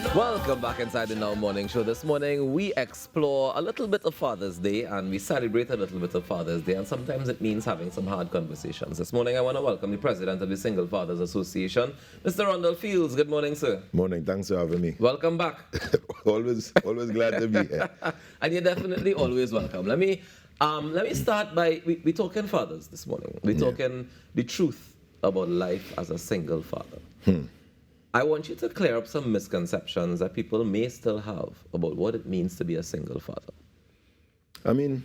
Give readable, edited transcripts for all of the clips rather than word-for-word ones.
Welcome back inside the Now Morning Show. This morning we explore a little bit of Father's Day and we celebrate a little bit of Father's Day, and sometimes it means having some hard conversations. This morning I want to welcome the president of the Single Fathers Association, Mr. Rhondall Fields. Good morning, sir. Morning, thanks for having me. Welcome back. always glad to be here. And you're definitely always welcome. Let me start by, we're talking fathers this morning. We're talking the truth about life as a single father. I want you to clear up some misconceptions that people may still have about what it means to be a single father. I mean,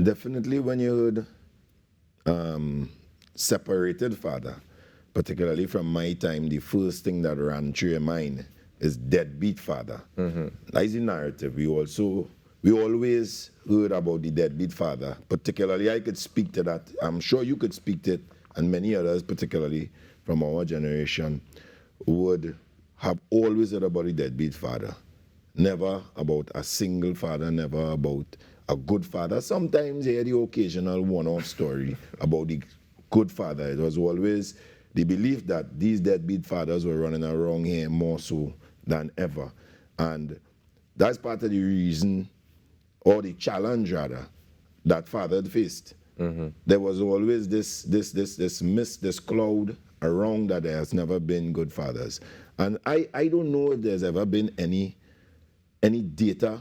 definitely when you heard separated father, particularly from my time, the first thing that ran through your mind is deadbeat father. That is the narrative. We always heard about the deadbeat father. Particularly, I could speak to that. I'm sure you could speak to it, and many others, particularly from our generation, would have always heard about the deadbeat father. Never about a single father, never about a good father. Sometimes you hear the occasional one-off story about the good father. It was always the belief that these deadbeat fathers were running around here more so than ever. And that's part of the reason, or the challenge rather, that father had faced. There was always this mist, this cloud around that there has never been good fathers. And I don't know if there's ever been any data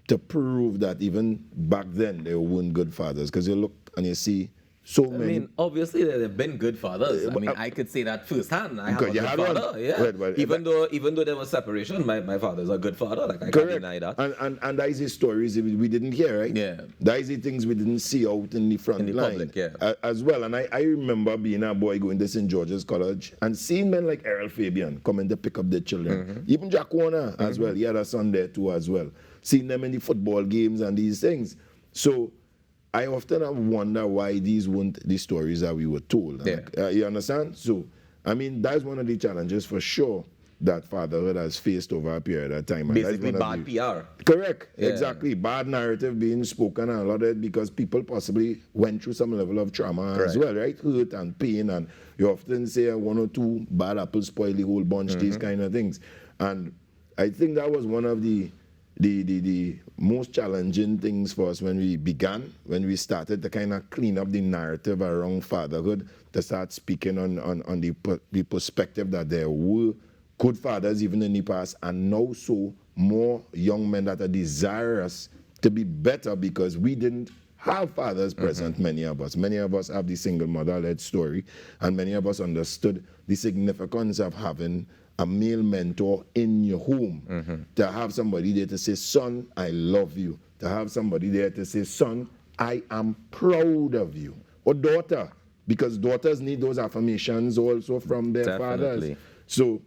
to prove that even back then there weren't good fathers. Because you look and you see so many. I mean, obviously there have been good fathers. I mean, I could say that firsthand. I have a good father. Yeah. Right, well, even though there was separation, my father's a good father. Like I can't deny that. And that is the stories we didn't hear, right? Yeah. That is the things we didn't see out in the front line. Public, yeah. As well. And I remember being a boy going to St. George's College and seeing men like Errol Fabian coming to pick up their children. Even Jack Warner as well. He had a son there too as well. Seeing them in the football games and these things. So I often have wondered why these weren't the stories that we were told. Yeah. You understand? So, I mean, that's one of the challenges for sure that fatherhood has faced over a period of time. And Basically bad PR. Correct. Yeah. Exactly. Bad narrative being spoken and a lot of it because people possibly went through some level of trauma as well, right? Hurt and pain. And you often say one or two bad apples spoil the whole bunch, these kind of things. And I think that was one of the most challenging things for us when we started to kind of clean up the narrative around fatherhood, to start speaking on the perspective that there were good fathers even in the past, and now so more young men that are desirous to be better because we didn't have fathers present, many of us. Many of us have the single mother-led story, and many of us understood the significance of having a male mentor in your home, to have somebody there to say, son, I love you, to have somebody there to say, son, I am proud of you, or daughter, because daughters need those affirmations also from their fathers. So,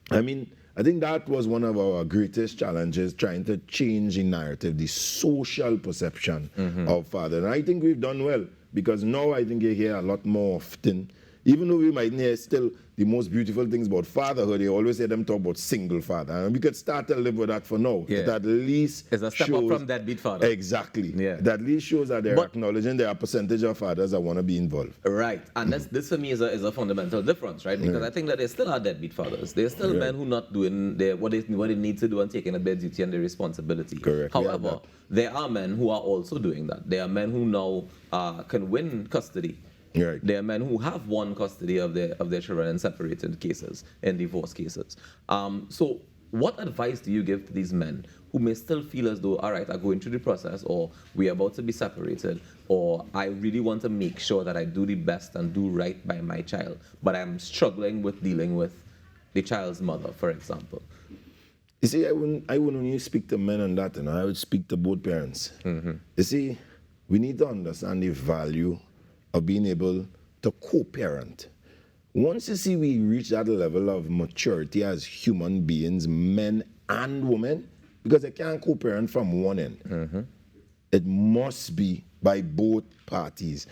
I mean, I think that was one of our greatest challenges, trying to change the narrative, the social perception of father. And I think we've done well, because now I think you hear a lot more often. Even though we might hear still the most beautiful things about fatherhood, you always hear them talk about single father. And we could start to live with that for now. Yeah. It at least It's a step up from deadbeat father. Exactly. Yeah. That at least shows that they're acknowledging there are a percentage of fathers that want to be involved. Right. And this for me is a fundamental difference, right? Because I think that there still are deadbeat fathers. There's still men who not doing what they need to do and taking up their duty and their responsibility. Correct. However, there are men who are also doing that. There are men who now can win custody. Right. There are men who have won custody of their children in separated cases, in divorce cases. So what advice do you give to these men who may still feel as though, all right, I'm going through the process, or we're about to be separated, or I really want to make sure that I do the best and do right by my child, but I'm struggling with dealing with the child's mother, for example? You see, I wouldn't only speak to men on that, I would speak to both parents. You see, we need to understand the value of being able to co-parent. Once you see we reach that level of maturity as human beings, men and women, because they can't co-parent from one end. It must be by both parties.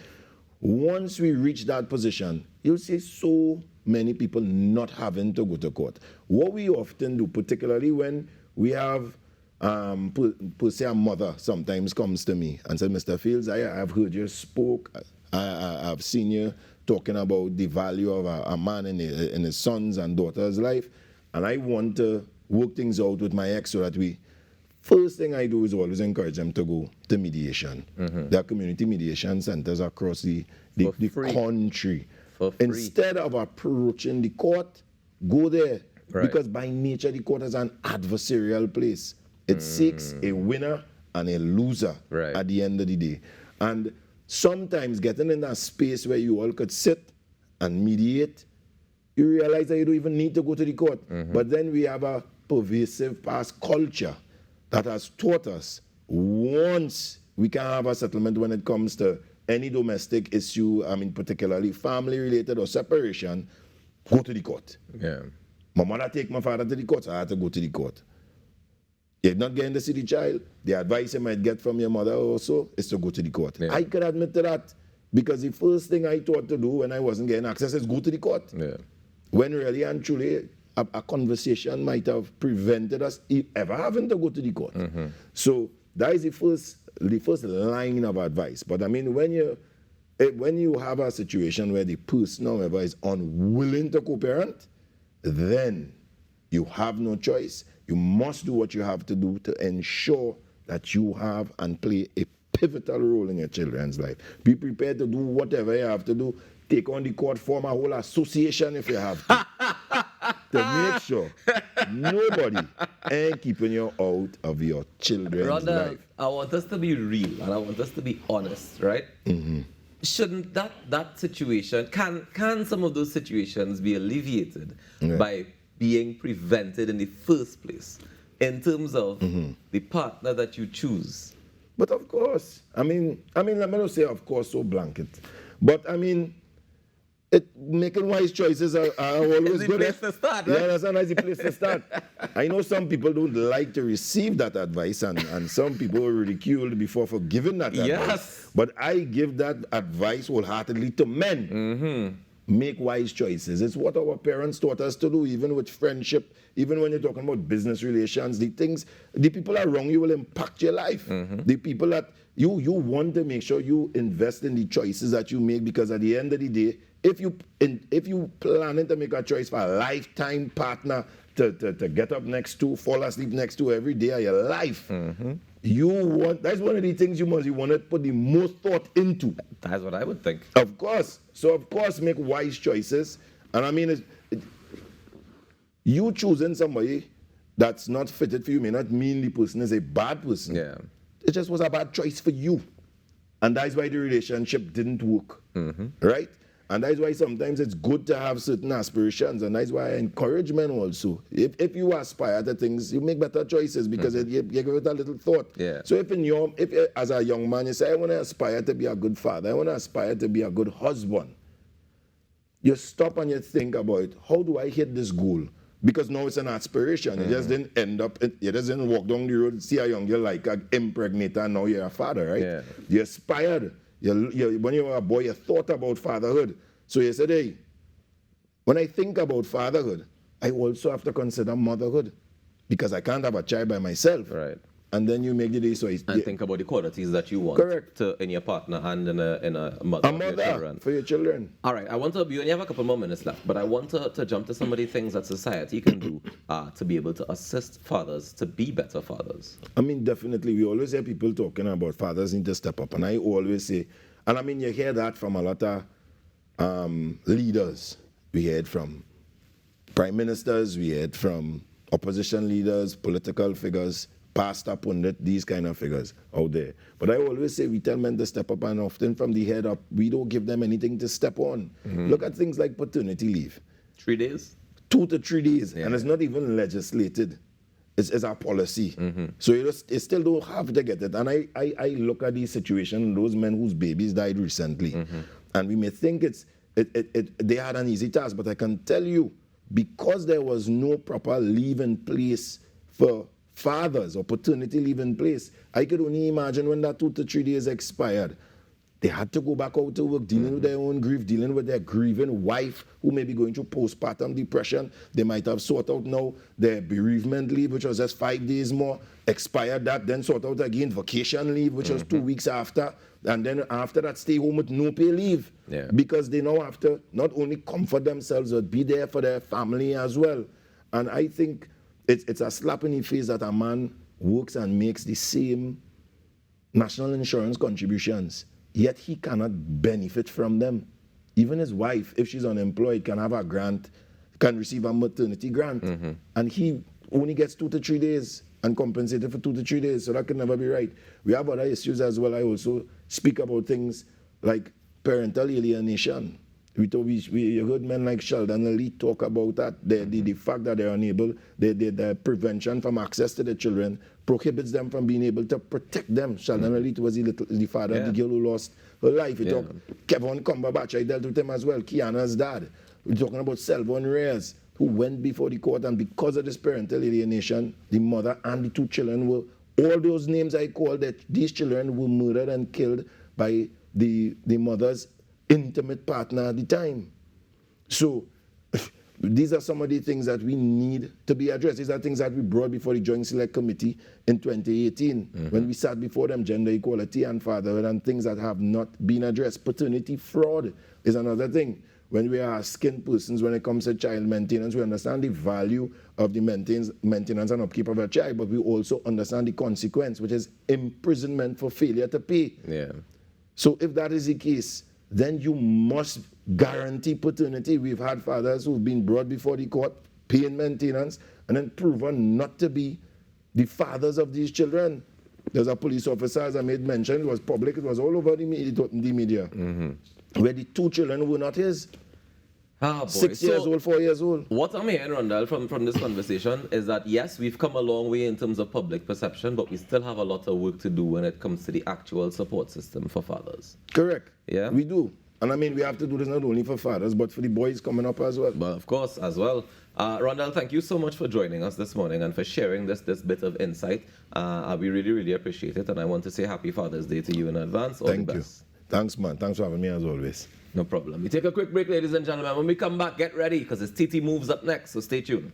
Once we reach that position, you'll see so many people not having to go to court. What we often do, particularly when we have per se a mother sometimes comes to me and says, Mr. Fields, I've heard you spoke. I've seen you talking about the value of a man in his sons and daughters' life, and I want to work things out with my ex so that first thing I do is always encourage them to go to mediation. There are community mediation centers across the country. For free. Instead of approaching the court, go there. Right. Because by nature, the court is an adversarial place. It seeks a winner and a loser at the end of the day. And sometimes getting in that space where you all could sit and mediate, you realize that you don't even need to go to the court. But then we have a pervasive past culture that has taught us once we can have a settlement when it comes to any domestic issue, I mean particularly family related or separation, go to the court. Yeah. My mother take my father to the court, so I had to go to the court. You're not getting to see the child, the advice you might get from your mother also is to go to the court. Yeah. I could admit to that because the first thing I thought to do when I wasn't getting access is go to the court. Yeah. When really and truly a conversation might have prevented us ever having to go to the court. So that is the first line of advice. But I mean, when you have a situation where the person, however, is unwilling to co-parent, then you have no choice. You must do what you have to do to ensure that you have and play a pivotal role in your children's life. Be prepared to do whatever you have to do. Take on the court, form a whole association if you have to make sure nobody ain't keeping you out of your children's Rhondall, life. I want us to be real and I want us to be honest, right? Shouldn't that situation, can some of those situations be alleviated by being prevented in the first place in terms of the partner that you choose? But of course, I mean, let me not say of course so blanket, but I mean, making wise choices are always good. Place to start, right? Yeah, that's a nice place to start. I know some people don't like to receive that advice, and some people are ridiculed before for giving that advice. Yes. But I give that advice wholeheartedly to men. Make wise choices. It's what our parents taught us to do, even with friendship, even when you're talking about business relations. The people around you will impact your life. The people that you want to make sure you invest in the choices that you make, because at the end of the day, if you planning to make a choice for a lifetime partner to get up next to, fall asleep next to every day of your life, that's one of the things you want to put the most thought into. That's what I would think. Of course. So of course make wise choices. And I mean, you choosing somebody that's not fitted for you may not mean the person is a bad person. Yeah. It just was a bad choice for you. And that's why the relationship didn't work. Right? And that's why sometimes it's good to have certain aspirations. And that's why I encourage men also. If you aspire to things, you make better choices because you give it a little thought. Yeah. So if as a young man you say, I want to aspire to be a good father, I want to aspire to be a good husband, you stop and you think about, how do I hit this goal? Because now it's an aspiration. You just didn't end up, you just didn't walk down the road, see a young girl like an impregnator, and now you're a father, right? Yeah. You aspired. When you were a boy, you thought about fatherhood. So you said, hey, when I think about fatherhood, I also have to consider motherhood, because I can't have a child by myself. Right. And then you make the day so And think about the qualities that you want in your partner and in a mother, a of your mother children. for your children. All right, you only have a couple more minutes left, but I want to jump to some of the things that society can do to be able to assist fathers to be better fathers. I mean, definitely, we always hear people talking about fathers need to step up. And I always say, and I mean, you hear that from a lot of leaders. We hear it from prime ministers, we hear it from opposition leaders, political figures, pastor, pundit, these kind of figures out there. But I always say we tell men to step up, and often from the head up, we don't give them anything to step on. Look at things like paternity leave. 3 days? 2 to 3 days, Yeah. and it's not even legislated. It's our policy. So you still don't have to get it. And I look at these situations, those men whose babies died recently, and we may think they had an easy task, but I can tell you, because there was no proper leave in place for fathers or paternity leave in place, I could only imagine when that 2 to 3 days expired, they had to go back out to work, dealing with their own grief, dealing with their grieving wife who may be going through postpartum depression. They might have sorted out now their bereavement leave, which was just 5 days more, expired that, then sort out again vacation leave, which was 2 weeks after, and then after that stay home with no pay leave. Yeah. Because they now have to not only comfort themselves, but be there for their family as well. And I think it's a slap in the face that a man works and makes the same national insurance contributions, yet he cannot benefit from them. Even his wife, if she's unemployed, can have a grant, can receive a maternity grant, and he only gets 2 to 3 days and compensated for 2 to 3 days, so that can never be right. We have other issues as well. I also speak about things like parental alienation. You heard men like Sheldon Elite talk about that. The fact that they're unable, the prevention from access to the children prohibits them from being able to protect them. Sheldon Elite was the father of the girl who lost her life. We talk Kevin Cumberbatch, I dealt with him as well, Kiana's dad. We're talking about Selvon Reyes, who went before the court, and because of this parental alienation, the mother and the 2 children were, all those names I called, that these children were murdered and killed by the mother's intimate partner at the time. So these are some of the things that we need to be addressed. These are things that we brought before the Joint Select Committee in 2018 when we sat before them, gender equality and fatherhood, and things that have not been addressed. Paternity fraud is another thing. When we are asking persons when it comes to child maintenance, we understand the value of the maintenance and upkeep of a child, but we also understand the consequence, which is imprisonment for failure to pay. Yeah. So if that is the case, then you must guarantee paternity. We've had fathers who've been brought before the court, paying maintenance, and then proven not to be the fathers of these children. There's a police officer, as I made mention, it was public, it was all over the media, where the 2 children were not his. Ah, boy. 6 years old, 4 years old. What I'm hearing, Rhondall, from this conversation is that, yes, we've come a long way in terms of public perception, but we still have a lot of work to do when it comes to the actual support system for fathers. Correct. Yeah. We do. And I mean, we have to do this not only for fathers, but for the boys coming up as well. But of course, as well. Rhondall, thank you so much for joining us this morning and for sharing this bit of insight. We really, really appreciate it. And I want to say Happy Father's Day to you in advance. All Thank the you. best. Thanks, man. Thanks for having me as always. No problem. We take a quick break, ladies and gentlemen. When we come back, get ready because it's TT Moves up next, so stay tuned.